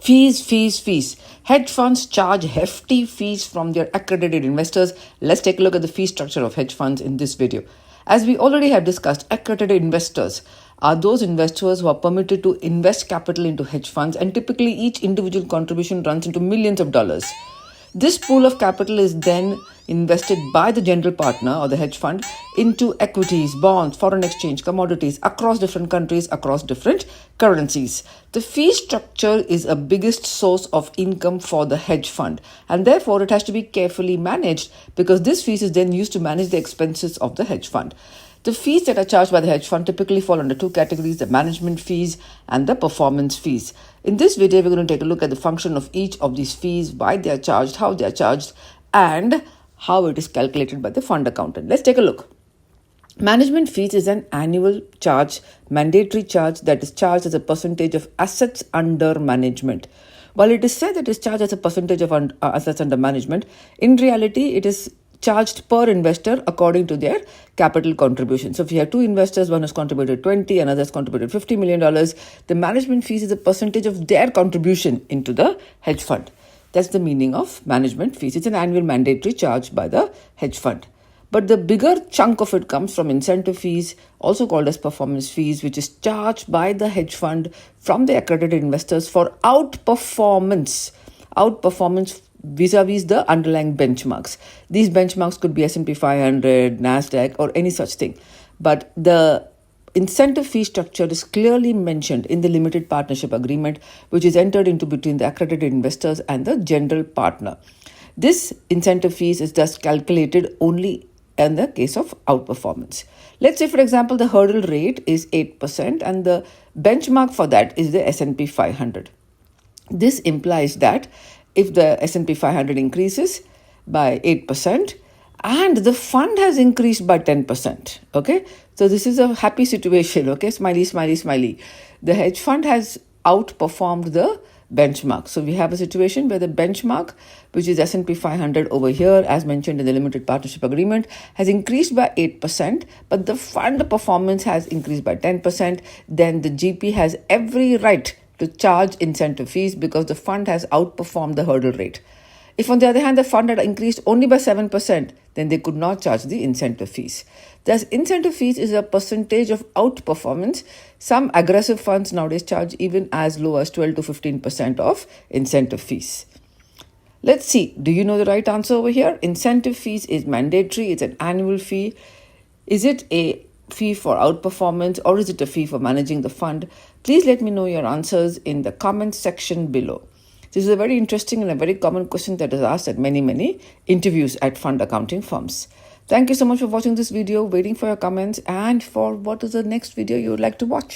Fees. Hedge funds charge hefty fees from their accredited investors. Let's take a look at the fee structure of hedge funds in this video. As we already have discussed, accredited investors are those investors who are permitted to invest capital into hedge funds, and typically each individual contribution runs into millions of dollars. This pool of capital is then invested by the general partner or the hedge fund into equities, bonds, foreign exchange, commodities across different countries, across different currencies. The fee structure is a biggest source of income for the hedge fund, and therefore it has to be carefully managed because this fees is then used to manage the expenses of the hedge fund. The fees that are charged by the hedge fund typically fall under two categories: the management fees and the performance fees. In this video, we're going to take a look at the function of each of these fees, why they are charged, how they are charged, and how it is calculated by the fund accountant. Let's take a look. Management fees is an annual charge, mandatory charge that is charged as a percentage of assets under management. While it is said that it is charged as a percentage of assets under management, in reality, it is charged per investor according to their capital contribution. So if you have two investors, one has contributed 20, another has contributed $50 million, the management fees is a percentage of their contribution into the hedge fund. That's the meaning of management fees. It's an annual mandatory charge by the hedge fund. But the bigger chunk of it comes from incentive fees, also called as performance fees, which is charged by the hedge fund from the accredited investors for outperformance vis-a-vis the underlying benchmarks. These benchmarks could be S&P 500, NASDAQ, or any such thing. But the incentive fee structure is clearly mentioned in the limited partnership agreement, which is entered into between the accredited investors and the general partner. This incentive fees is thus calculated only in the case of outperformance. Let's say, for example, the hurdle rate is 8% and the benchmark for that is the S&P 500. This implies that if the S&P 500 increases by 8% and the fund has increased by 10%, okay? So this is a happy situation, okay? Smiley, smiley, smiley. The hedge fund has outperformed the benchmark. So we have a situation where the benchmark, which is S&P 500 over here, as mentioned in the limited partnership agreement, has increased by 8%, but the fund performance has increased by 10%. Then the GP has every right to charge incentive fees because the fund has outperformed the hurdle rate. If, on the other hand, the fund had increased only by 7%, then they could not charge the incentive fees. Thus, incentive fees is a percentage of outperformance. Some aggressive funds nowadays charge even as low as 12 to 15% of incentive fees. Let's see. Do you know the right answer over here? Incentive fees is mandatory. It's an annual fee. Is it a fee for outperformance or is it a fee for managing the fund? Please let me know your answers in the comments section below. This is a very interesting and a very common question that is asked at many interviews at fund accounting firms. Thank you so much for watching this video, waiting for your comments and for what is the next video you would like to watch.